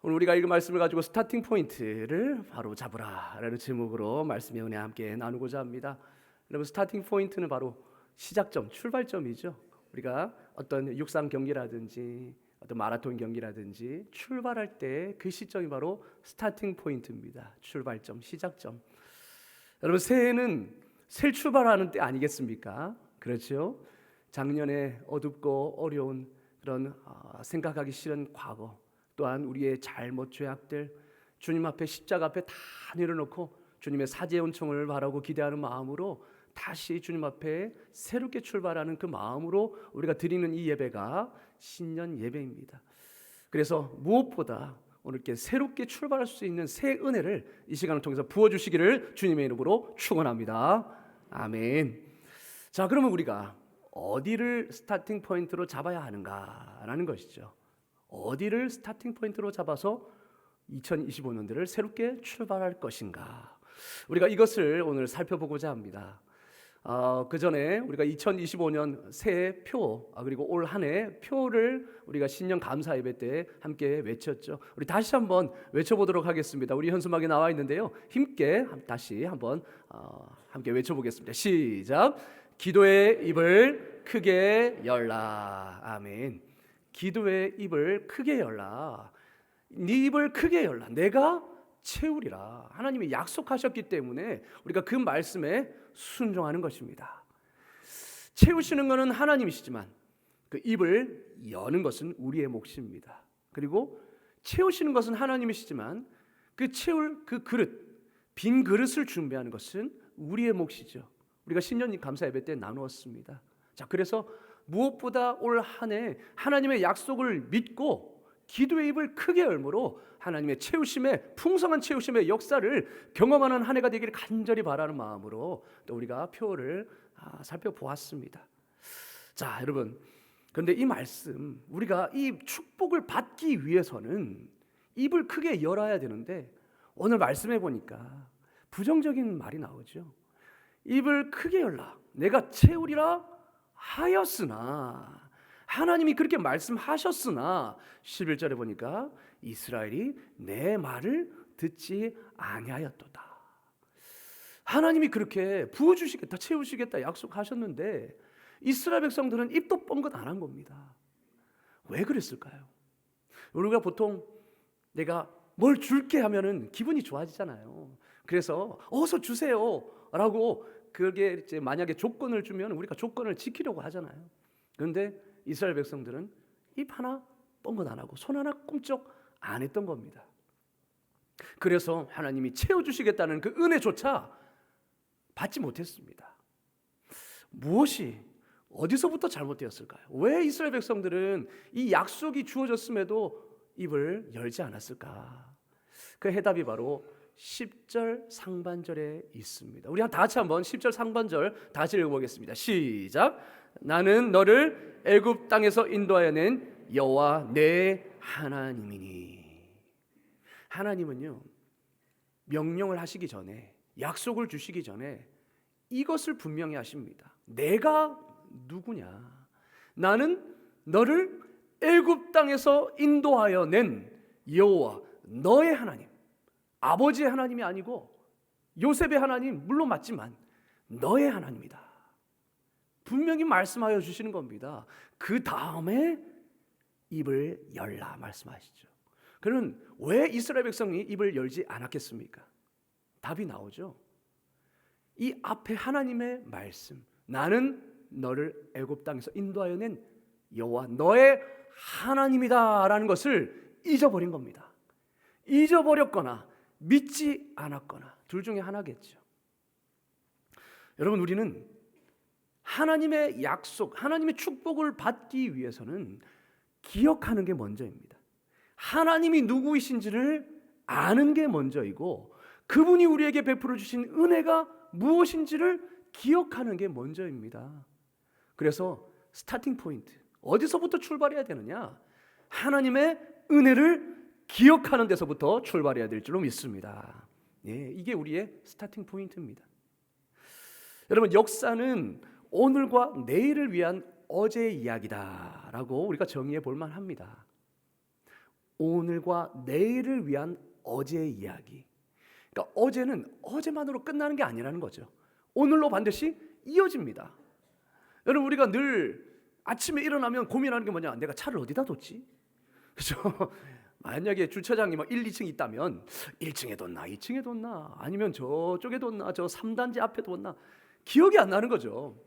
오늘 우리가 읽은 말씀을 가지고 스타팅 포인트를 바로 잡으라라는 제목으로 말씀의 은혜 함께 나누고자 합니다. 여러분, 스타팅 포인트는 바로 시작점, 출발점이죠. 우리가 어떤 육상 경기라든지 어떤 마라톤 경기라든지 출발할 때 그 시점이 바로 스타팅 포인트입니다. 출발점, 시작점. 여러분, 새해는 새 출발하는 때 아니겠습니까? 그렇죠? 작년에 어둡고 어려운 그런 생각하기 싫은 과거, 또한 우리의 잘못 죄악들 주님 앞에 십자가 앞에 다 내려놓고 주님의 사죄 은총을 바라고 기대하는 마음으로 다시 주님 앞에 새롭게 출발하는 그 마음으로 우리가 드리는 이 예배가 신년 예배입니다. 그래서 무엇보다 오늘 이렇게 새롭게 출발할 수 있는 새 은혜를 이 시간을 통해서 부어주시기를 주님의 이름으로 축원합니다. 아멘. 자, 그러면 우리가 어디를 스타팅 포인트로 잡아야 하는가라는 것이죠. 어디를 스타팅 포인트로 잡아서 2025년도를 새롭게 출발할 것인가, 우리가 이것을 오늘 살펴보고자 합니다. 그 전에 우리가 2025년 새해 표, 그리고 올 한 해 표를 우리가 신년 감사 예배 때 함께 외쳤죠. 우리 다시 한번 외쳐보도록 하겠습니다. 우리 현수막에 나와 있는데요, 힘께 다시 한번 함께 외쳐보겠습니다. 시작. 기도의 입을 크게 열라. 아멘. 기도의 입을 크게 열라. 네 입을 크게 열라. 내가 채우리라. 하나님이 약속하셨기 때문에 우리가 그 말씀에 순종하는 것입니다. 채우시는 것은 하나님이시지만 그 입을 여는 것은 우리의 몫입니다. 그리고 채우시는 것은 하나님이시지만 그 채울 그 그릇, 빈 그릇을 준비하는 것은 우리의 몫이죠. 우리가 신년 감사 예배 때 나누었습니다. 자, 그래서 무엇보다 올 한 해 하나님의 약속을 믿고 기도의 입을 크게 열므로 하나님의 채우심의, 풍성한 채우심의 역사를 경험하는 한 해가 되기를 간절히 바라는 마음으로 또 우리가 표를 살펴보았습니다. 자, 여러분, 그런데 이 말씀, 우리가 이 축복을 받기 위해서는 입을 크게 열어야 되는데 오늘 말씀해 보니까 부정적인 말이 나오죠. 입을 크게 열라. 내가 채우리라 하였으나, 하나님이 그렇게 말씀하셨으나 11절에 보니까 이스라엘이 내 말을 듣지 아니하였도다. 하나님이 그렇게 부어주시겠다, 채우시겠다 약속하셨는데 이스라엘 백성들은 입도 뻥긋 안 한 겁니다. 왜 그랬을까요? 우리가 보통 내가 뭘 줄게 하면은 기분이 좋아지잖아요. 그래서 어서 주세요 라고, 그게 이제 만약에 조건을 주면 우리가 조건을 지키려고 하잖아요. 그런데 이스라엘 백성들은 입 하나 뻥긋 안 하고 손 하나 꿈쩍 안 했던 겁니다. 그래서 하나님이 채워주시겠다는 그 은혜조차 받지 못했습니다. 무엇이, 어디서부터 잘못되었을까요? 왜 이스라엘 백성들은 이 약속이 주어졌음에도 입을 열지 않았을까? 그 해답이 바로 10절 상반절에 있습니다. 우리 다 같이 한번 10절 상반절 다시 읽어보겠습니다. 시작. 나는 너를 애굽 땅에서 인도하여 낸 여호와 내 하나님이니. 하나님은요, 명령을 하시기 전에, 약속을 주시기 전에 이것을 분명히 하십니다. 내가 누구냐? 나는 너를 애굽 땅에서 인도하여 낸 여호와 너의 하나님. 아버지의 하나님이 아니고 요셉의 하나님 물론 맞지만 너의 하나님이다. 분명히 말씀하여 주시는 겁니다. 그 다음에 입을 열라 말씀하시죠. 그러면 왜 이스라엘 백성이 입을 열지 않았겠습니까? 답이 나오죠. 이 앞에 하나님의 말씀, 나는 너를 애굽 땅에서 인도하여 낸 여호와 너의 하나님이다 라는 것을 잊어버린 겁니다. 잊어버렸거나 믿지 않았거나 둘 중에 하나겠죠. 여러분, 우리는 하나님의 약속, 하나님의 축복을 받기 위해서는 기억하는 게 먼저입니다. 하나님이 누구이신지를 아는 게 먼저이고 그분이 우리에게 베풀어 주신 은혜가 무엇인지를 기억하는 게 먼저입니다. 그래서 스타팅 포인트, 어디서부터 출발해야 되느냐? 하나님의 은혜를 기억하는 데서부터 출발해야 될 줄로 믿습니다. 예, 이게 우리의 스타팅 포인트입니다. 여러분, 역사는 오늘과 내일을 위한 어제의 이야기다라고 우리가 정의해 볼 만합니다. 오늘과 내일을 위한 어제의 이야기. 그러니까 어제는 어제만으로 끝나는 게 아니라는 거죠. 오늘로 반드시 이어집니다. 여러분, 우리가 늘 아침에 일어나면 고민하는 게 뭐냐? 내가 차를 어디다 뒀지? 그렇죠? 만약에 주차장이 막 1, 2층 있다면 1층에 뒀나 2층에 뒀나 아니면 저쪽에 뒀나 저 3단지 앞에 뒀나 기억이 안 나는 거죠.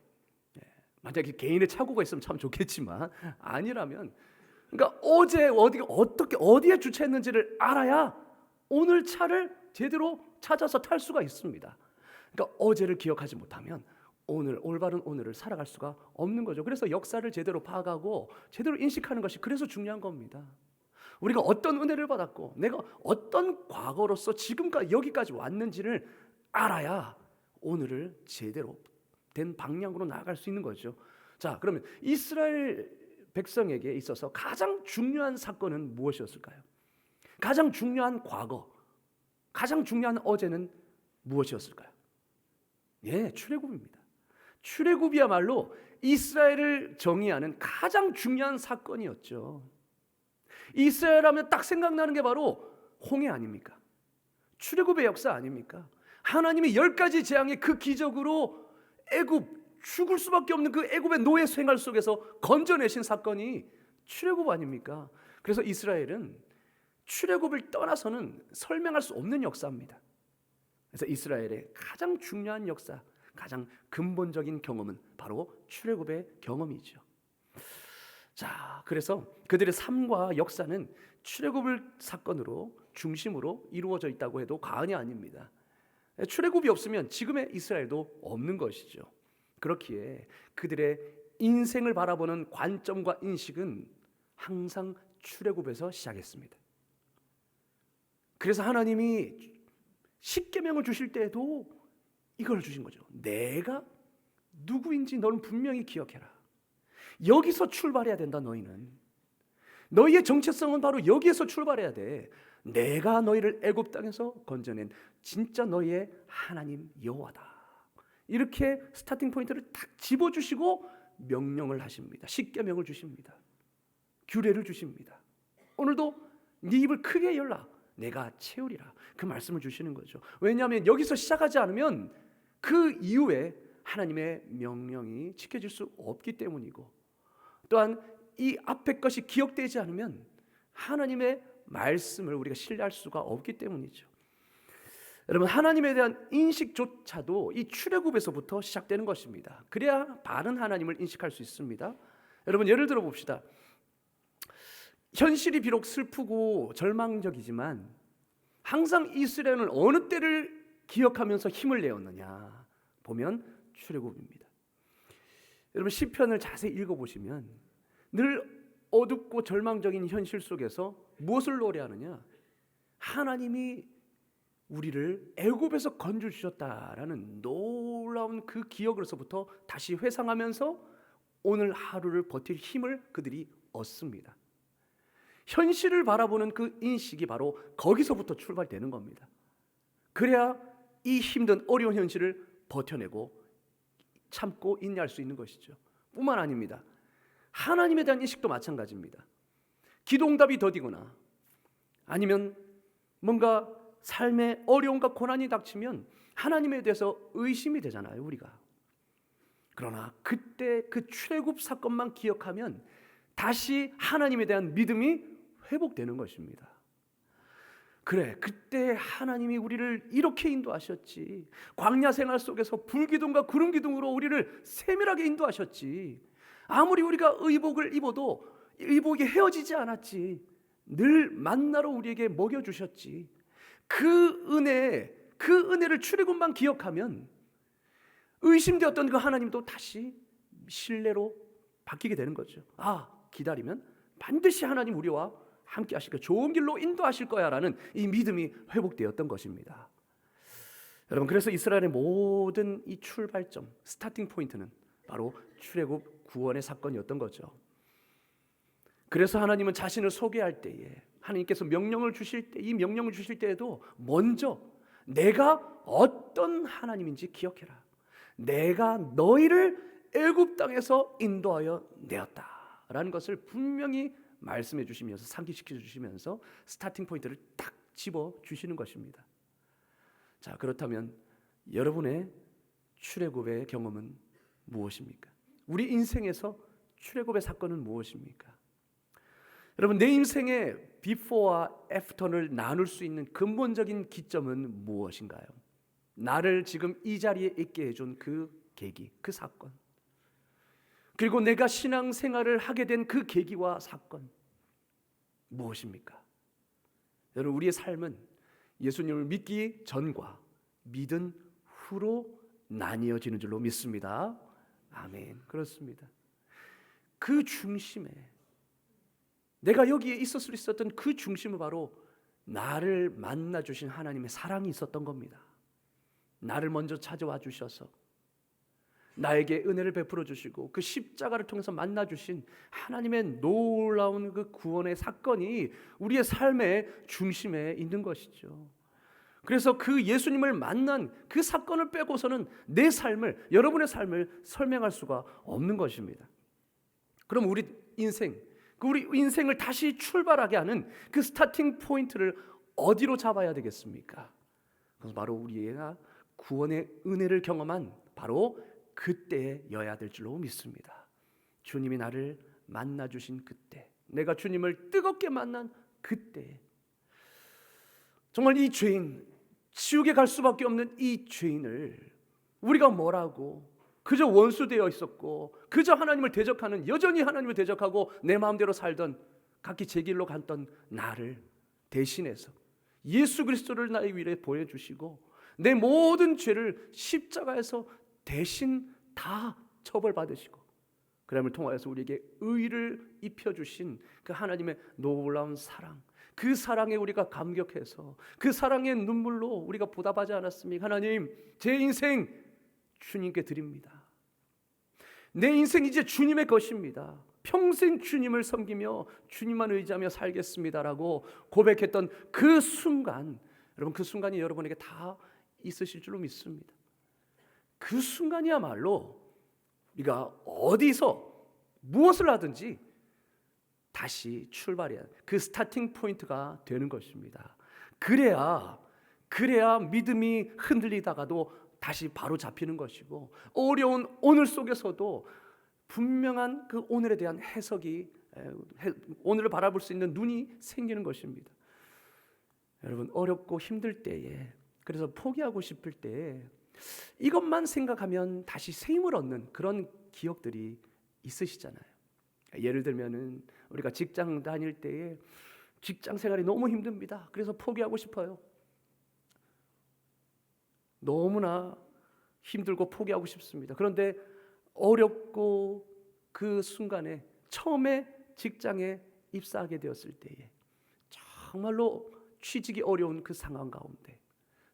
만약에 개인의 차고가 있으면 참 좋겠지만 아니라면, 그러니까 어제 어디에 주차했는지를 알아야 오늘 차를 제대로 찾아서 탈 수가 있습니다. 그러니까 어제를 기억하지 못하면 오늘, 올바른 오늘을 살아갈 수가 없는 거죠. 그래서 역사를 제대로 파악하고 제대로 인식하는 것이 그래서 중요한 겁니다. 우리가 어떤 은혜를 받았고 내가 어떤 과거로서 지금까지 여기까지 왔는지를 알아야 오늘을 제대로 된 방향으로 나아갈 수 있는 거죠. 자, 그러면 이스라엘 백성에게 있어서 가장 중요한 사건은 무엇이었을까요? 가장 중요한 과거, 가장 중요한 어제는 무엇이었을까요? 예, 출애굽입니다. 출애굽이야말로 이스라엘을 정의하는 가장 중요한 사건이었죠. 이스라엘 하면 딱 생각나는 게 바로 홍해 아닙니까? 출애굽의 역사 아닙니까? 하나님이 10가지 재앙의 그 기적으로 죽을 수밖에 없는 그 애굽의 노예 생활 속에서 건져내신 사건이 출애굽 아닙니까? 그래서 이스라엘은 출애굽을 떠나서는 설명할 수 없는 역사입니다. 그래서 이스라엘의 가장 중요한 역사, 가장 근본적인 경험은 바로 출애굽의 경험이죠. 자, 그래서 그들의 삶과 역사는 출애굽을 사건으로 중심으로 이루어져 있다고 해도 과언이 아닙니다. 출애굽이 없으면 지금의 이스라엘도 없는 것이죠. 그렇기에 그들의 인생을 바라보는 관점과 인식은 항상 출애굽에서 시작했습니다. 그래서 하나님이 십계명을 주실 때에도 이걸 주신 거죠. 내가 누구인지 너는 분명히 기억해라. 여기서 출발해야 된다. 너희의 정체성은 바로 여기에서 출발해야 돼. 내가 너희를 애굽 땅에서 건져낸 진짜 너희의 하나님 여호와다. 이렇게 스타팅 포인트를 딱 집어주시고 명령을 하십니다. 십계명을 주십니다. 규례를 주십니다. 오늘도 네 입을 크게 열라. 내가 채우리라. 그 말씀을 주시는 거죠. 왜냐하면 여기서 시작하지 않으면 그 이후에 하나님의 명령이 지켜질 수 없기 때문이고, 또한 이 앞에 것이 기억되지 않으면 하나님의 말씀을 우리가 신뢰할 수가 없기 때문이죠. 여러분, 하나님에 대한 인식조차도 이 출애굽에서부터 시작되는 것입니다. 그래야 바른 하나님을 인식할 수 있습니다. 여러분, 예를 들어 봅시다. 현실이 비록 슬프고 절망적이지만 항상 이스라엘은 어느 때를 기억하면서 힘을 내었느냐 보면 출애굽입니다. 여러분, 시편을 자세히 읽어보시면 늘 어둡고 절망적인 현실 속에서 무엇을 노래하느냐? 하나님이 우리를 애굽에서 건져 주셨다라는 놀라운 그 기억으로서부터 다시 회상하면서 오늘 하루를 버틸 힘을 그들이 얻습니다. 현실을 바라보는 그 인식이 바로 거기서부터 출발되는 겁니다. 그래야 이 힘든 어려운 현실을 버텨내고 참고 인내할 수 있는 것이죠. 뿐만 아닙니다. 하나님에 대한 인식도 마찬가지입니다. 기도응답이 더디거나 아니면 뭔가 삶의 어려움과 고난이 닥치면 하나님에 대해서 의심이 되잖아요, 우리가. 그러나 그때 그 출애굽 사건만 기억하면 다시 하나님에 대한 믿음이 회복되는 것입니다. 그래, 그때 하나님이 우리를 이렇게 인도하셨지. 광야 생활 속에서 불기둥과 구름기둥으로 우리를 세밀하게 인도하셨지. 아무리 우리가 의복을 입어도 의복이 헤어지지 않았지. 늘 만나러 우리에게 먹여주셨지. 그 은혜를 출애굽만 기억하면 의심되었던 그 하나님도 다시 신뢰로 바뀌게 되는 거죠. 아, 기다리면 반드시 하나님 우리와 함께 하실 거야, 좋은 길로 인도하실 거야 라는 이 믿음이 회복되었던 것입니다. 여러분, 그래서 이스라엘의 모든 이 출발점, 스타팅 포인트는 바로 출애굽 구원의 사건이었던 거죠. 그래서 하나님은 자신을 소개할 때에, 하나님께서 명령을 주실 때, 이 명령을 주실 때에도 먼저 내가 어떤 하나님인지 기억해라. 내가 너희를 애굽 땅에서 인도하여 내었다 라는 것을 분명히 말씀해 주시면서 상기시켜 주시면서 스타팅 포인트를 딱 집어 주시는 것입니다. 자, 그렇다면 여러분의 출애굽의 경험은 무엇입니까? 우리 인생에서 출애굽의 사건은 무엇입니까? 여러분, 내 인생의 비포와 애프터를 나눌 수 있는 근본적인 기점은 무엇인가요? 나를 지금 이 자리에 있게 해준 그 계기, 그 사건, 그리고 내가 신앙생활을 하게 된 그 계기와 사건 무엇입니까? 여러분, 우리의 삶은 예수님을 믿기 전과 믿은 후로 나뉘어지는 줄로 믿습니다. 아멘. 그렇습니다. 그 중심에, 내가 여기에 있을 수 있었던 그 중심은 바로 나를 만나 주신 하나님의 사랑이 있었던 겁니다. 나를 먼저 찾아와 주셔서 나에게 은혜를 베풀어 주시고 그 십자가를 통해서 만나 주신 하나님의 놀라운 그 구원의 사건이 우리의 삶의 중심에 있는 것이죠. 그래서 그 예수님을 만난 그 사건을 빼고서는 내 삶을, 여러분의 삶을 설명할 수가 없는 것입니다. 그럼 우리 인생을 다시 출발하게 하는 그 스타팅 포인트를 어디로 잡아야 되겠습니까? 그래서 바로 우리가 구원의 은혜를 경험한 바로 그때여야 될 줄로 믿습니다. 주님이 나를 만나 주신 그때, 내가 주님을 뜨겁게 만난 그때, 정말 이 죄인, 지옥에 갈 수밖에 없는 이 죄인을 우리가 뭐라고 그저 원수되어 있었고 그저 하나님을 대적하는, 여전히 하나님을 대적하고 내 마음대로 살던, 각기 제 길로 갔던 나를 대신해서 예수 그리스도를 나의 위에 보여주시고 내 모든 죄를 십자가에서 대신 다 처벌받으시고 그람을 통하여서 우리에게 의를 입혀주신 그 하나님의 놀라운 사랑, 그 사랑에 우리가 감격해서 그 사랑의 눈물로 우리가 보답하지 않았습니까? 하나님, 제 인생 주님께 드립니다. 내 인생 이제 주님의 것입니다. 평생 주님을 섬기며 주님만 의지하며 살겠습니다라고 고백했던 그 순간, 여러분, 그 순간이 여러분에게 다 있으실 줄로 믿습니다. 그 순간이야말로 우리가 어디서 무엇을 하든지 다시 출발해야 그 스타팅 포인트가 되는 것입니다. 그래야 믿음이 흔들리다가도 다시 바로 잡히는 것이고, 어려운 오늘 속에서도 분명한 그 오늘에 대한 해석이, 오늘을 바라볼 수 있는 눈이 생기는 것입니다. 여러분, 어렵고 힘들 때에, 그래서 포기하고 싶을 때에 이것만 생각하면 다시 새 힘을 얻는 그런 기억들이 있으시잖아요. 예를 들면은 우리가 직장 다닐 때에 직장 생활이 너무 힘듭니다. 그래서 포기하고 싶어요. 너무나 힘들고 포기하고 싶습니다. 그런데 어렵고 그 순간에 처음에 직장에 입사하게 되었을 때에 정말로 취직이 어려운 그 상황 가운데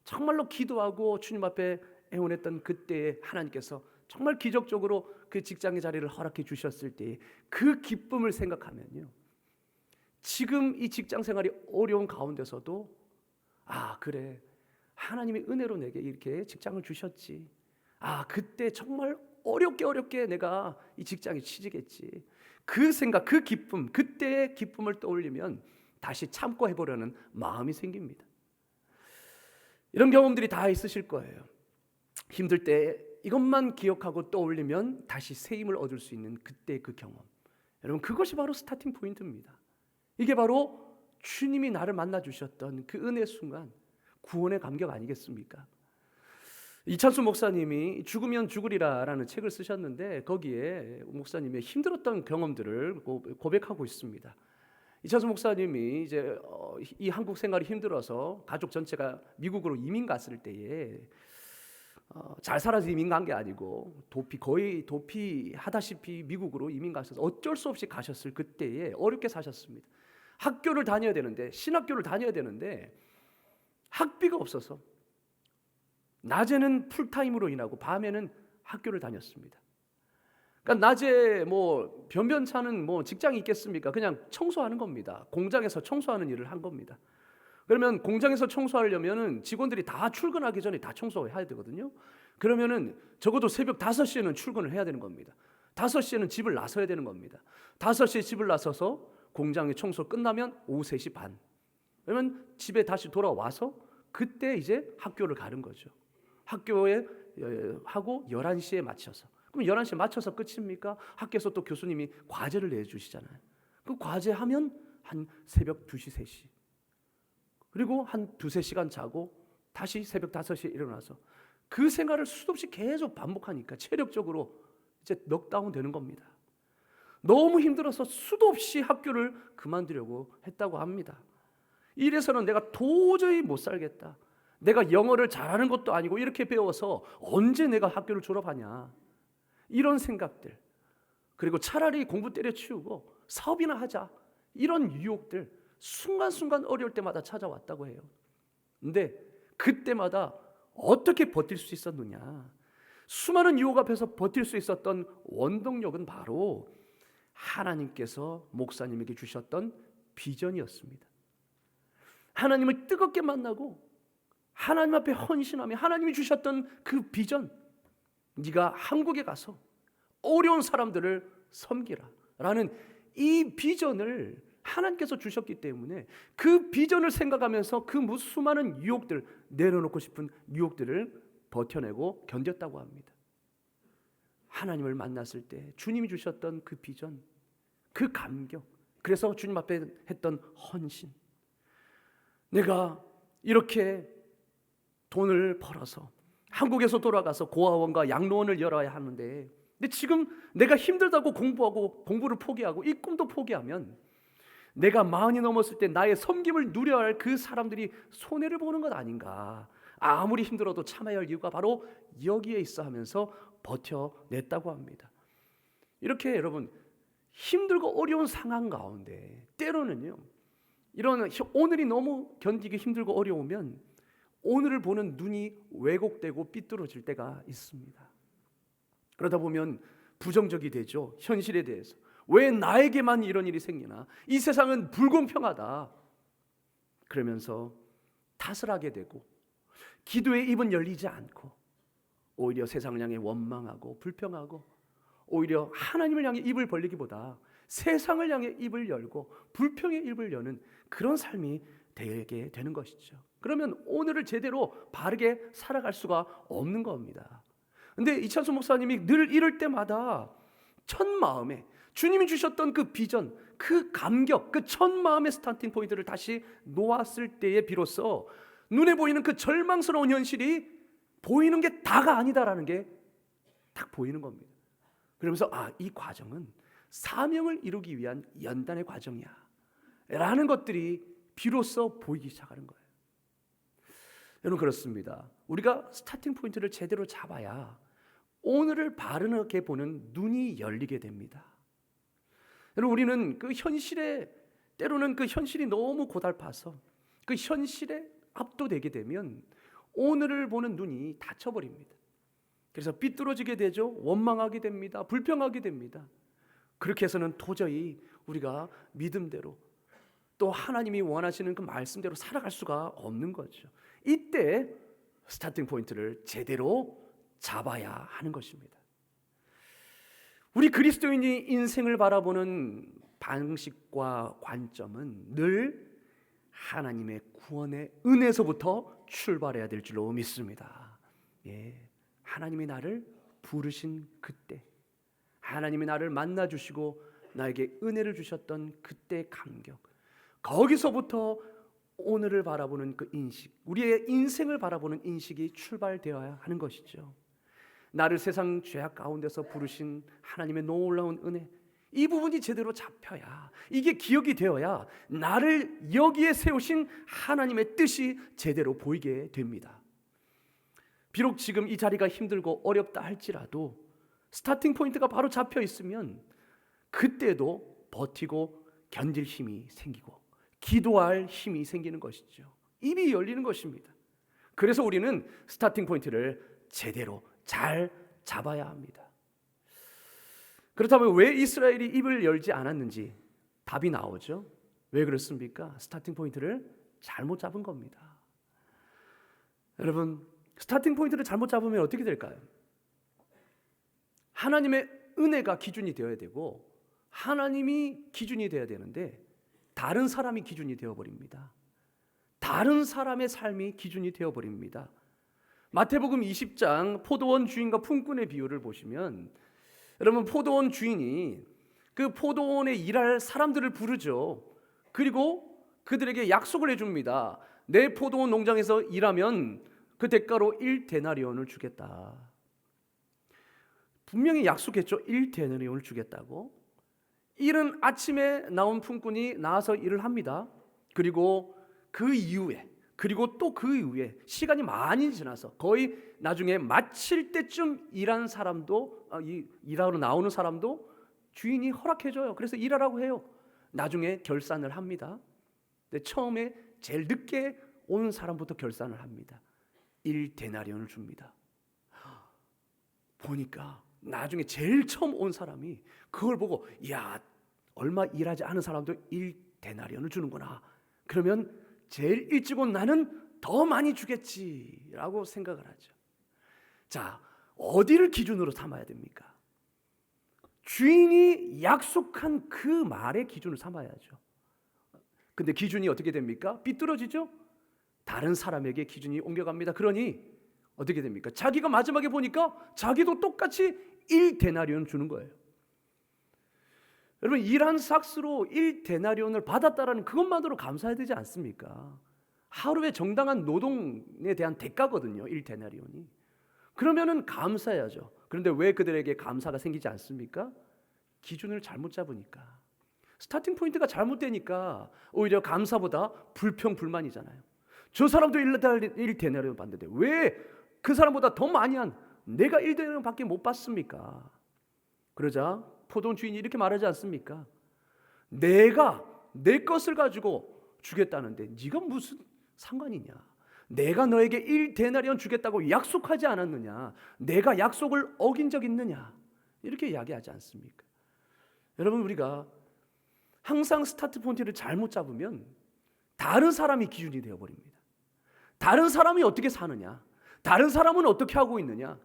정말로 기도하고 주님 앞에 애원했던 그때에 하나님께서 정말 기적적으로 그 직장의 자리를 허락해 주셨을 때에 그 기쁨을 생각하면요, 지금 이 직장 생활이 어려운 가운데서도 그래, 하나님의 은혜로 내게 이렇게 직장을 주셨지. 그때 정말 어렵게 내가 이 직장에 취직했지. 그 생각, 그 기쁨, 그때의 기쁨을 떠올리면 다시 참고 해보려는 마음이 생깁니다. 이런 경험들이 다 있으실 거예요. 힘들 때 이것만 기억하고 떠올리면 다시 새 힘을 얻을 수 있는 그때 그 경험, 여러분, 그것이 바로 스타팅 포인트입니다. 이게 바로 주님이 나를 만나 주셨던 그 은혜 순간, 구원의 감격 아니겠습니까? 이찬수 목사님이 죽으면 죽으리라라는 책을 쓰셨는데 거기에 목사님의 힘들었던 경험들을 고백하고 있습니다. 이찬수 목사님이 이제 이 한국 생활이 힘들어서 가족 전체가 미국으로 이민 갔을 때에 잘 살아서 이민 간 게 아니고 거의 도피하다시피 미국으로 이민 가셔서 어쩔 수 없이 가셨을 그때에 어렵게 사셨습니다. 학교를 다녀야 되는데, 신학교를 다녀야 되는데 학비가 없어서 낮에는 풀타임으로 일하고 밤에는 학교를 다녔습니다. 그러니까 낮에 뭐 변변찮은 직장이 있겠습니까? 그냥 청소하는 겁니다. 공장에서 청소하는 일을 한 겁니다. 그러면 공장에서 청소하려면은 직원들이 다 출근하기 전에 다 청소해야 되거든요. 그러면은 적어도 새벽 5시에는 출근을 해야 되는 겁니다. 5시에는 집을 나서야 되는 겁니다. 5시에 집을 나서서 공장의 청소 끝나면 오후 3시 반. 그러면 집에 다시 돌아와서 그때 이제 학교를 가는 거죠. 학교에 하고 11시에 마쳐서. 그럼 11시에 맞춰서 끝입니까? 학교에서 또 교수님이 과제를 내주시잖아요. 그 과제 하면 한 새벽 2시, 3시. 그리고 한 2-3시간 자고 다시 새벽 5시에 일어나서 그 생활을 수도 없이 계속 반복하니까 체력적으로 이제 넉다운 되는 겁니다. 너무 힘들어서 수도 없이 학교를 그만두려고 했다고 합니다. 이래서는 내가 도저히 못 살겠다. 내가 영어를 잘하는 것도 아니고 이렇게 배워서 언제 내가 학교를 졸업하냐. 이런 생각들. 그리고 차라리 공부 때려치우고 사업이나 하자. 이런 유혹들 순간순간 어려울 때마다 찾아왔다고 해요. 근데 그때마다 어떻게 버틸 수 있었느냐. 수많은 유혹 앞에서 버틸 수 있었던 원동력은 바로 하나님께서 목사님에게 주셨던 비전이었습니다. 하나님을 뜨겁게 만나고 하나님 앞에 헌신하며 하나님이 주셨던 그 비전, 네가 한국에 가서 어려운 사람들을 섬기라 라는 이 비전을 하나님께서 주셨기 때문에 그 비전을 생각하면서 그 수많은 유혹들, 내려놓고 싶은 유혹들을 버텨내고 견뎠다고 합니다. 하나님을 만났을 때 주님이 주셨던 그 비전, 그 감격, 그래서 주님 앞에 했던 헌신. 내가 이렇게 돈을 벌어서 한국에서 돌아가서 고아원과 양로원을 열어야 하는데, 근데 지금 내가 힘들다고 공부를 포기하고 이 꿈도 포기하면 내가 40이 넘었을 때 나의 섬김을 누려야 할 그 사람들이 손해를 보는 것 아닌가. 아무리 힘들어도 참아야 할 이유가 바로 여기에 있어 하면서 버텨냈다고 합니다. 이렇게 여러분 힘들고 어려운 상황 가운데 때로는요, 이런 오늘이 너무 견디기 힘들고 어려우면 오늘을 보는 눈이 왜곡되고 삐뚤어질 때가 있습니다. 그러다 보면 부정적이 되죠. 현실에 대해서. 왜 나에게만 이런 일이 생기나? 이 세상은 불공평하다. 그러면서 탓을 하게 되고 기도의 입은 열리지 않고 오히려 세상을 향해 원망하고 불평하고 오히려 하나님을 향해 입을 벌리기보다 세상을 향해 입을 열고 불평의 입을 여는 그런 삶이 되게 되는 것이죠. 그러면 오늘을 제대로 바르게 살아갈 수가 없는 겁니다. 근데 이찬수 목사님이 늘 이럴 때마다 첫 마음에 주님이 주셨던 그 비전, 그 감격, 그 첫 마음의 스타팅 포인트를 다시 놓았을 때에 비로소 눈에 보이는 그 절망스러운 현실이 보이는 게 다가 아니다라는 게 딱 보이는 겁니다. 그러면서 이 과정은 사명을 이루기 위한 연단의 과정이야 라는 것들이 비로소 보이기 시작하는 거예요. 여러분, 그렇습니다. 우리가 스타팅 포인트를 제대로 잡아야 오늘을 바르게 보는 눈이 열리게 됩니다. 여러분, 우리는 그 현실에 때로는 그 현실이 너무 고달파서 그 현실에 압도되게 되면 오늘을 보는 눈이 닫혀버립니다. 그래서 삐뚤어지게 되죠. 원망하게 됩니다. 불평하게 됩니다. 그렇게 해서는 도저히 우리가 믿음대로 또 하나님이 원하시는 그 말씀대로 살아갈 수가 없는 거죠. 이때 스타팅 포인트를 제대로 잡아야 하는 것입니다. 우리 그리스도인이 인생을 바라보는 방식과 관점은 늘 하나님의 구원의 은혜에서부터 출발해야 될 줄로 믿습니다. 하나님이 나를 부르신 그때, 하나님이 나를 만나주시고 나에게 은혜를 주셨던 그때의 감격, 거기서부터 오늘을 바라보는 그 인식, 우리의 인생을 바라보는 인식이 출발되어야 하는 것이죠. 나를 세상 죄악 가운데서 부르신 하나님의 놀라운 은혜, 이 부분이 제대로 잡혀야, 이게 기억이 되어야 나를 여기에 세우신 하나님의 뜻이 제대로 보이게 됩니다. 비록 지금 이 자리가 힘들고 어렵다 할지라도 스타팅 포인트가 바로 잡혀 있으면 그때도 버티고 견딜 힘이 생기고 기도할 힘이 생기는 것이죠. 입이 열리는 것입니다. 그래서 우리는 스타팅 포인트를 제대로 잘 잡아야 합니다. 그렇다면 왜 이스라엘이 입을 열지 않았는지 답이 나오죠. 왜 그렇습니까? 스타팅 포인트를 잘못 잡은 겁니다. 여러분, 스타팅 포인트를 잘못 잡으면 어떻게 될까요? 하나님의 은혜가 기준이 되어야 되고 하나님이 기준이 되어야 되는데 다른 사람이 기준이 되어버립니다. 다른 사람의 삶이 기준이 되어버립니다. 마태복음 20장 포도원 주인과 품꾼의 비유를 보시면, 여러분, 포도원 주인이 그 포도원에 일할 사람들을 부르죠. 그리고 그들에게 약속을 해줍니다. 내 포도원 농장에서 일하면 그 대가로 1데나리온을 주겠다. 분명히 약속했죠. 1데나리온을 주겠다고. 이른 아침에 나온 품꾼이 나와서 일을 합니다. 그리고 그 이후에, 그리고 또 그 이후에 시간이 많이 지나서 거의 나중에 마칠 때쯤 일하는 사람도, 일하러 나오는 사람도 주인이 허락해줘요. 그래서 일하라고 해요. 나중에 결산을 합니다. 근데 처음에 제일 늦게 온 사람부터 결산을 합니다. 1데나리온을 줍니다. 보니까 나중에 제일 처음 온 사람이 그걸 보고, 야, 얼마 일하지 않은 사람도 1데나리온을 주는구나. 그러면 제일 일찍 온 나는 더 많이 주겠지라고 생각을 하죠. 자, 어디를 기준으로 삼아야 됩니까? 주인이 약속한 그 말의 기준을 삼아야죠. 근데 기준이 어떻게 됩니까? 삐뚤어지죠? 다른 사람에게 기준이 옮겨갑니다. 그러니 어떻게 됩니까? 자기가 마지막에 보니까 자기도 똑같이 1데나리온 주는 거예요. 여러분, 일한 삭스로 1데나리온을 받았다라는 그것만으로 감사해야 되지 않습니까? 하루의 정당한 노동에 대한 대가거든요, 1데나리온이. 그러면은 감사해야죠. 그런데 왜 그들에게 감사가 생기지 않습니까? 기준을 잘못 잡으니까. 스타팅 포인트가 잘못되니까 오히려 감사보다 불평, 불만이잖아요. 저 사람도 1데나리온 받는데 왜 그 사람보다 더 많이 한 내가 1데나리온 밖에 못 받습니까? 그러자 포도원 주인이 이렇게 말하지 않습니까? 내가 내 것을 가지고 주겠다는데 네가 무슨 상관이냐? 내가 너에게 1데나리온 주겠다고 약속하지 않았느냐? 내가 약속을 어긴 적 있느냐? 이렇게 이야기하지 않습니까? 여러분, 우리가 항상 스타트 포인트를 잘못 잡으면 다른 사람이 기준이 되어버립니다. 다른 사람이 어떻게 사느냐, 다른 사람은 어떻게 하고 있느냐,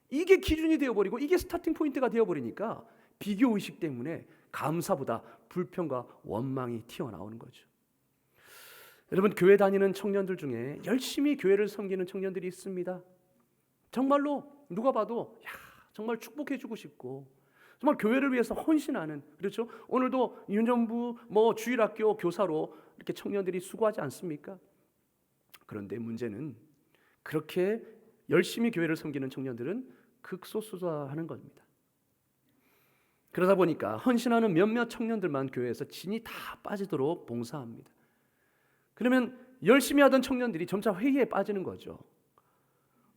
이게 기준이 되어버리고 이게 스타팅 포인트가 되어버리니까 비교의식 때문에 감사보다 불평과 원망이 튀어나오는 거죠. 여러분, 교회 다니는 청년들 중에 열심히 교회를 섬기는 청년들이 있습니다. 정말로 누가 봐도 정말 축복해주고 싶고 정말 교회를 위해서 헌신하는, 그렇죠? 오늘도 유년부 주일학교 교사로 이렇게 청년들이 수고하지 않습니까? 그런데 문제는 그렇게 열심히 교회를 섬기는 청년들은 극소수하는 겁니다. 그러다 보니까 헌신하는 몇몇 청년들만 교회에서 진이 다 빠지도록 봉사합니다. 그러면 열심히 하던 청년들이 점차 회의에 빠지는 거죠.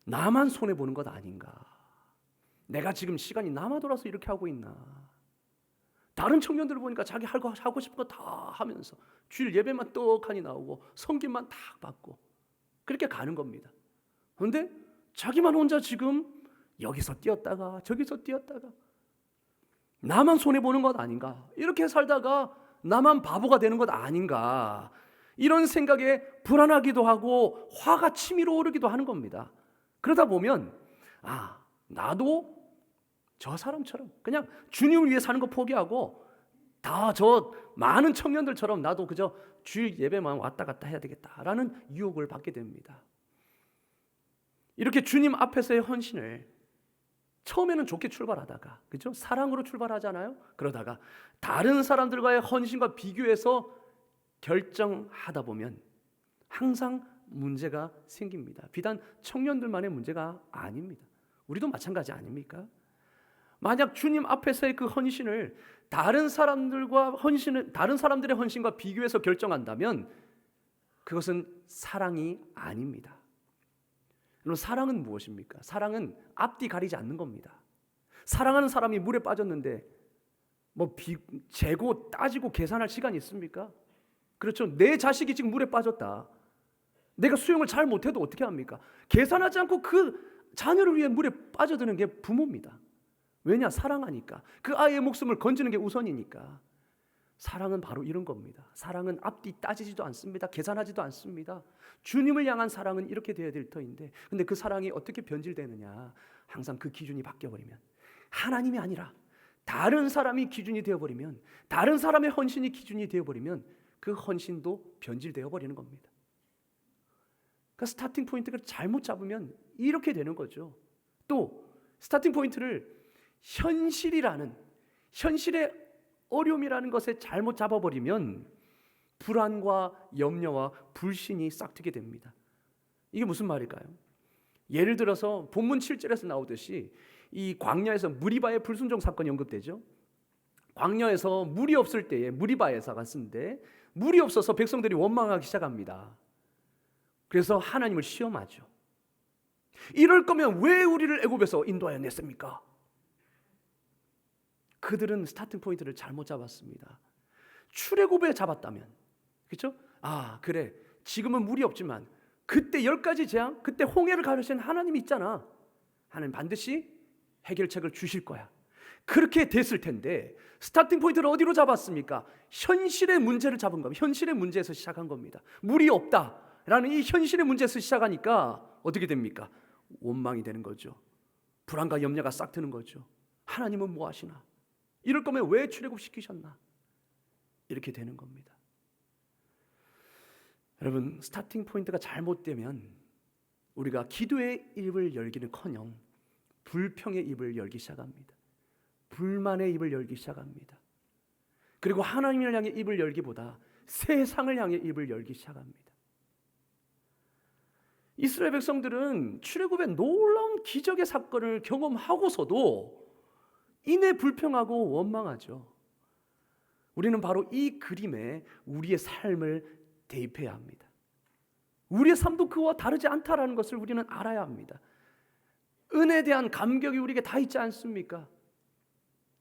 나만 손해보는 것 아닌가? 내가 지금 시간이 남아 돌아서 이렇게 하고 있나? 다른 청년들을 보니까 자기 하고 싶은 거 다 하면서 주일 예배만 떡하니 나오고 성김만 딱 받고 그렇게 가는 겁니다. 그런데 자기만 혼자 지금 여기서 뛰었다가 저기서 뛰었다가 나만 손해보는 것 아닌가? 이렇게 살다가 나만 바보가 되는 것 아닌가? 이런 생각에 불안하기도 하고 화가 치밀어 오르기도 하는 겁니다. 그러다 보면 나도 저 사람처럼 그냥 주님을 위해 사는 거 포기하고 다 저 많은 청년들처럼 나도 그저 주일 예배만 왔다 갔다 해야 되겠다라는 유혹을 받게 됩니다. 이렇게 주님 앞에서의 헌신을 처음에는 좋게 출발하다가, 그죠? 사랑으로 출발하잖아요. 그러다가 다른 사람들과의 헌신과 비교해서 결정하다 보면 항상 문제가 생깁니다. 비단 청년들만의 문제가 아닙니다. 우리도 마찬가지 아닙니까? 만약 주님 앞에서의 그 헌신을 다른 사람들의 헌신과 비교해서 결정한다면 그것은 사랑이 아닙니다. 여러분, 사랑은 무엇입니까? 사랑은 앞뒤 가리지 않는 겁니다. 사랑하는 사람이 물에 빠졌는데 재고 따지고 계산할 시간이 있습니까? 그렇죠. 내 자식이 지금 물에 빠졌다. 내가 수영을 잘 못해도 어떻게 합니까? 계산하지 않고 그 자녀를 위해 물에 빠져드는 게 부모입니다. 왜냐? 사랑하니까. 그 아이의 목숨을 건지는 게 우선이니까. 사랑은 바로 이런 겁니다. 사랑은 앞뒤 따지지도 않습니다. 계산하지도 않습니다. 주님을 향한 사랑은 이렇게 되어야 될 터인데, 근데 그 사랑이 어떻게 변질되느냐? 항상 그 기준이 바뀌어버리면 하나님이 아니라 다른 사람이 기준이 되어버리면, 다른 사람의 헌신이 기준이 되어버리면 그 헌신도 변질되어 버리는 겁니다. 그러니까 스타팅 포인트를 잘못 잡으면 이렇게 되는 거죠. 또 스타팅 포인트를 현실의 어려움이라는 것에 잘못 잡아버리면 불안과 염려와 불신이 싹트게 됩니다. 이게 무슨 말일까요? 예를 들어서 본문 7절에서 나오듯이 이 광야에서 무리바의 불순종 사건이 언급되죠. 광야에서 물이 없을 때에 무리바에서 갔는데 물이 없어서 백성들이 원망하기 시작합니다. 그래서 하나님을 시험하죠. 이럴 거면 왜 우리를 애굽에서 인도하여 냈습니까? 그들은 스타팅 포인트를 잘못 잡았습니다. 출애굽에 잡았다면, 그렇죠? 아, 그래, 지금은 물이 없지만 그때 10가지 재앙, 그때 홍해를 가르신 하나님이 있잖아. 하나님 반드시 해결책을 주실 거야. 그렇게 됐을 텐데 스타팅 포인트를 어디로 잡았습니까? 현실의 문제를 잡은 겁니다. 현실의 문제에서 시작한 겁니다. 물이 없다라는 이 현실의 문제에서 시작하니까 어떻게 됩니까? 원망이 되는 거죠. 불안과 염려가 싹 트는 거죠. 하나님은 뭐 하시나? 이럴 거면 왜 출애굽시키셨나? 이렇게 되는 겁니다. 여러분, 스타팅 포인트가 잘못되면 우리가 기도의 입을 열기는커녕 불평의 입을 열기 시작합니다. 불만의 입을 열기 시작합니다. 그리고 하나님을 향해 입을 열기보다 세상을 향해 입을 열기 시작합니다. 이스라엘 백성들은 출애굽의 놀라운 기적의 사건을 경험하고서도 이내 불평하고 원망하죠. 우리는 바로 이 그림에 우리의 삶을 대입해야 합니다. 우리의 삶도 그와 다르지 않다라는 것을 우리는 알아야 합니다. 은혜에 대한 감격이 우리에게 다 있지 않습니까?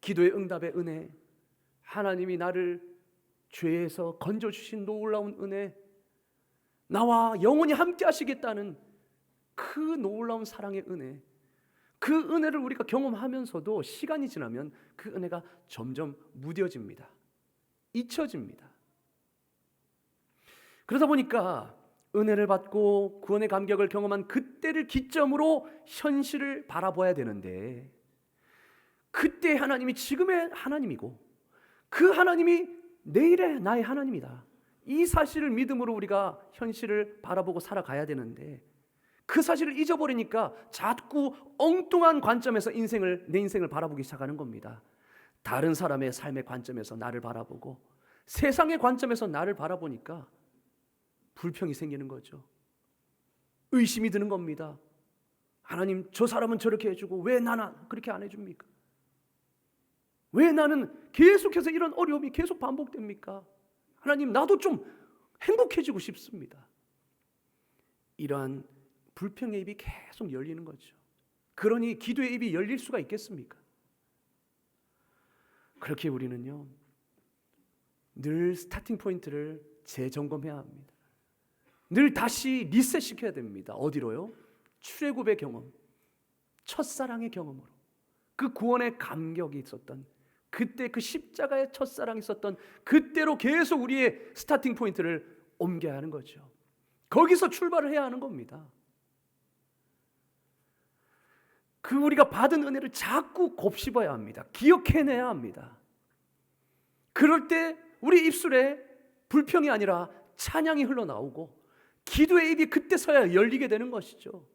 기도의 응답의 은혜, 하나님이 나를 죄에서 건져주신 놀라운 은혜, 나와 영원히 함께 하시겠다는 그 놀라운 사랑의 은혜, 그 은혜를 우리가 경험하면서도 시간이 지나면 그 은혜가 점점 무뎌집니다. 잊혀집니다. 그러다 보니까 은혜를 받고 구원의 감격을 경험한 그때를 기점으로 현실을 바라봐야 되는데, 그때 하나님이 지금의 하나님이고 그 하나님이 내일의 나의 하나님이다, 이 사실을 믿음으로 우리가 현실을 바라보고 살아가야 되는데, 그 사실을 잊어버리니까 자꾸 엉뚱한 관점에서 내 인생을 바라보기 시작하는 겁니다. 다른 사람의 삶의 관점에서 나를 바라보고 세상의 관점에서 나를 바라보니까 불평이 생기는 거죠. 의심이 드는 겁니다. 하나님, 저 사람은 저렇게 해주고 왜 나는 그렇게 안 해줍니까? 왜 나는 계속해서 이런 어려움이 계속 반복됩니까? 하나님, 나도 좀 행복해지고 싶습니다. 이러한 불평의 입이 계속 열리는 거죠. 그러니 기도의 입이 열릴 수가 있겠습니까? 그렇게 우리는요, 늘 스타팅 포인트를 재점검해야 합니다. 늘 다시 리셋시켜야 됩니다. 어디로요? 출애굽의 경험, 첫사랑의 경험으로, 그 구원의 감격이 있었던 그때, 그 십자가의 첫사랑이 있었던 그때로 계속 우리의 스타팅 포인트를 옮겨야 하는 거죠. 거기서 출발을 해야 하는 겁니다. 그 우리가 받은 은혜를 자꾸 곱씹어야 합니다. 기억해내야 합니다. 그럴 때 우리 입술에 불평이 아니라 찬양이 흘러나오고 기도의 입이 그때서야 열리게 되는 것이죠.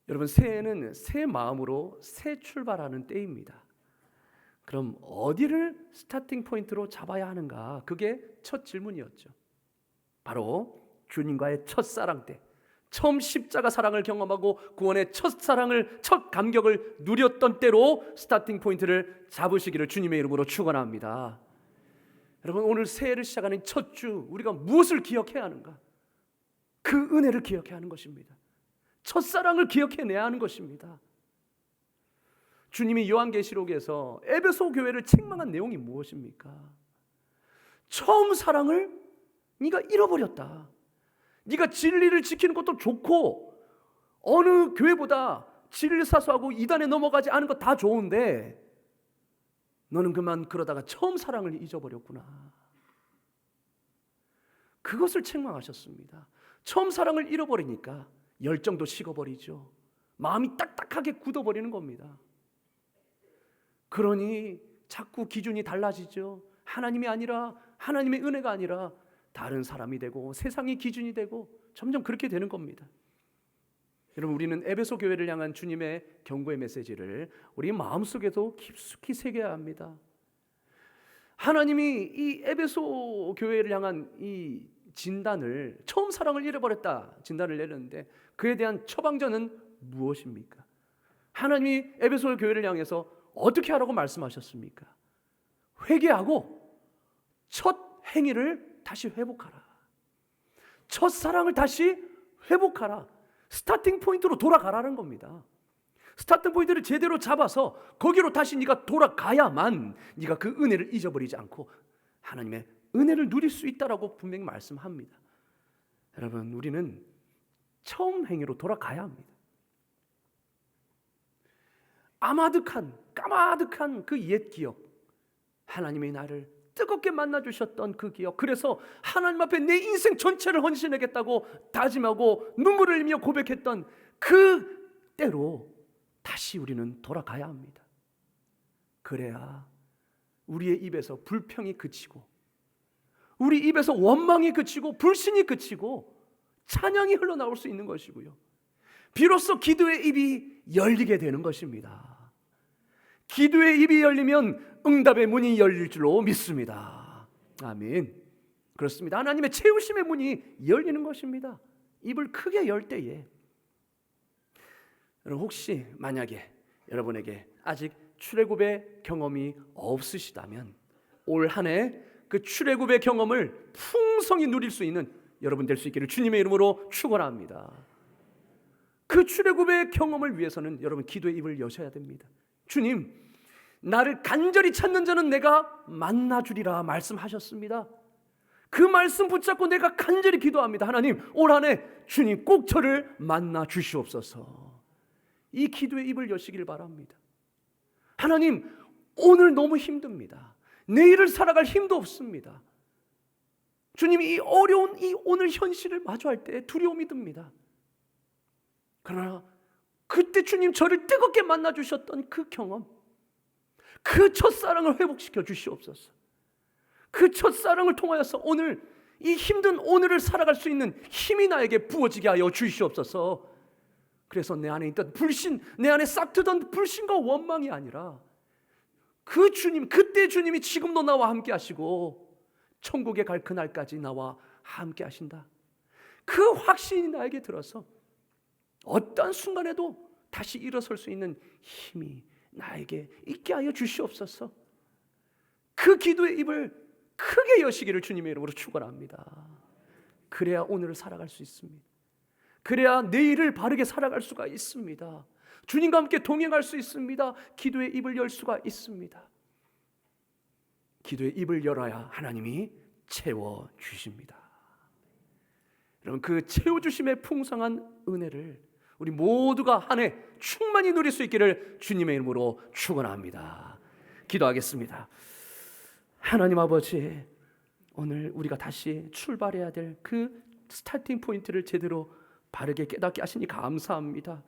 여러분, 새해는 새 마음으로 새 출발하는 때입니다. 그럼 어디를 스타팅 포인트로 잡아야 하는가? 그게 첫 질문이었죠. 바로 주님과의 첫사랑 때, 처음 십자가 사랑을 경험하고 구원의 첫 감격을 누렸던 때로 스타팅 포인트를 잡으시기를 주님의 이름으로 축원합니다. 여러분, 오늘 새해를 시작하는 첫 주, 우리가 무엇을 기억해야 하는가? 그 은혜를 기억해야 하는 것입니다. 첫사랑을 기억해내야 하는 것입니다. 주님이 요한계시록에서 에베소 교회를 책망한 내용이 무엇입니까? 처음 사랑을 네가 잃어버렸다. 네가 진리를 지키는 것도 좋고 어느 교회보다 진리를 사수하고 이단에 넘어가지 않은 것 다 좋은데 너는 그만 그러다가 처음 사랑을 잊어버렸구나. 그것을 책망하셨습니다. 처음 사랑을 잃어버리니까 열정도 식어버리죠. 마음이 딱딱하게 굳어버리는 겁니다. 그러니 자꾸 기준이 달라지죠. 하나님이 아니라, 하나님의 은혜가 아니라 다른 사람이 되고 세상이 기준이 되고 점점 그렇게 되는 겁니다. 여러분, 우리는 에베소 교회를 향한 주님의 경고의 메시지를 우리 마음속에도 깊숙이 새겨야 합니다. 하나님이 이 에베소 교회를 향한 이 진단을, 처음 사랑을 잃어버렸다 진단을 내렸는데 그에 대한 처방전은 무엇입니까? 하나님이 에베소 교회를 향해서 어떻게 하라고 말씀하셨습니까? 회개하고 첫 행위를 다시 회복하라. 첫 사랑을 다시 회복하라. 스타팅 포인트로 돌아가라는 겁니다. 스타팅 포인트를 제대로 잡아서 거기로 다시 네가 돌아가야만 네가 그 은혜를 잊어버리지 않고 하나님의 은혜를 누릴 수 있다라고 분명히 말씀합니다. 여러분, 우리는 처음 행위로 돌아가야 합니다. 까마득한 그 옛 기억, 하나님이 나를 뜨겁게 만나주셨던 그 기억, 그래서 하나님 앞에 내 인생 전체를 헌신하겠다고 다짐하고 눈물을 흘리며 고백했던 그 때로 다시 우리는 돌아가야 합니다. 그래야 우리의 입에서 불평이 그치고, 우리 입에서 원망이 그치고, 불신이 그치고 찬양이 흘러나올 수 있는 것이고요, 비로소 기도의 입이 열리게 되는 것입니다. 기도의 입이 열리면 응답의 문이 열릴 줄로 믿습니다. 아멘. 그렇습니다. 하나님의 채우심의 문이 열리는 것입니다. 입을 크게 열 때에. 여러분, 혹시 만약에 여러분에게 아직 출애굽의 경험이 없으시다면 올 한 해 그 출애굽의 경험을 풍성히 누릴 수 있는 여러분 될 수 있기를 주님의 이름으로 축원합니다. 그 출애굽의 경험을 위해서는 여러분 기도의 입을 여셔야 됩니다. 주님, 나를 간절히 찾는 자는 내가 만나주리라 말씀하셨습니다. 그 말씀 붙잡고 내가 간절히 기도합니다. 하나님, 올 한 해 주님 꼭 저를 만나 주시옵소서. 이 기도의 입을 여시길 바랍니다. 하나님, 오늘 너무 힘듭니다. 내일을 살아갈 힘도 없습니다. 주님이 이 어려운 이 오늘 현실을 마주할 때 두려움이 듭니다. 그러나 그때 주님 저를 뜨겁게 만나주셨던 그 경험, 그 첫사랑을 회복시켜 주시옵소서. 그 첫사랑을 통하여서 오늘 이 힘든 오늘을 살아갈 수 있는 힘이 나에게 부어지게 하여 주시옵소서. 그래서 내 안에 있던 불신, 내 안에 싹트던 불신과 원망이 아니라 그 주님, 그때 주님이 지금도 나와 함께 하시고 천국에 갈 그날까지 나와 함께 하신다, 그 확신이 나에게 들어서 어떠한 순간에도 다시 일어설 수 있는 힘이 나에게 있게 하여 주시옵소서. 그 기도의 입을 크게 여시기를 주님의 이름으로 축원합니다. 그래야 오늘을 살아갈 수 있습니다. 그래야 내일을 바르게 살아갈 수가 있습니다. 주님과 함께 동행할 수 있습니다. 기도의 입을 열 수가 있습니다. 기도의 입을 열어야 하나님이 채워주십니다. 여러분, 그 채워주심의 풍성한 은혜를 우리 모두가 한 해 충만히 누릴 수 있기를 주님의 이름으로 축원합니다. 기도하겠습니다. 하나님 아버지, 오늘 우리가 다시 출발해야 될 그 스타팅 포인트를 제대로 바르게 깨닫게 하시니 감사합니다.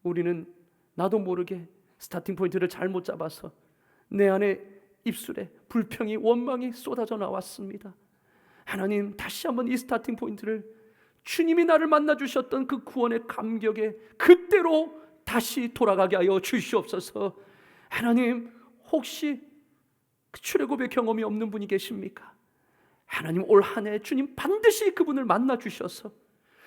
우리는 나도 모르게 스타팅 포인트를 잘못 잡아서 내 안에 입술에 불평이, 원망이 쏟아져 나왔습니다. 하나님, 다시 한번 이 스타팅 포인트를 주님이 나를 만나주셨던 그 구원의 감격에 그때로 다시 돌아가게 하여 주시옵소서. 하나님, 혹시 그 출애굽의 경험이 없는 분이 계십니까? 하나님, 올 한 해 주님 반드시 그분을 만나주셔서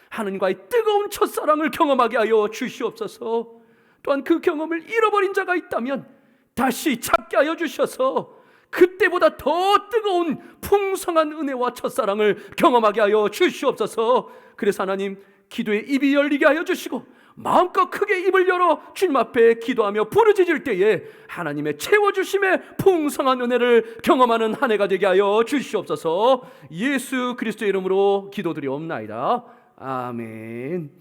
하나님과의 뜨거운 첫사랑을 경험하게 하여 주시옵소서. 또한 그 경험을 잃어버린 자가 있다면 다시 찾게 하여 주셔서 그때보다 더 뜨거운 풍성한 은혜와 첫사랑을 경험하게 하여 주시옵소서. 그래서 하나님, 기도의 입이 열리게 하여 주시고 마음껏 크게 입을 열어 주님 앞에 기도하며 부르짖을 때에 하나님의 채워주심의 풍성한 은혜를 경험하는 한 해가 되게 하여 주시옵소서. 예수 그리스도의 이름으로 기도드리옵나이다. 아멘.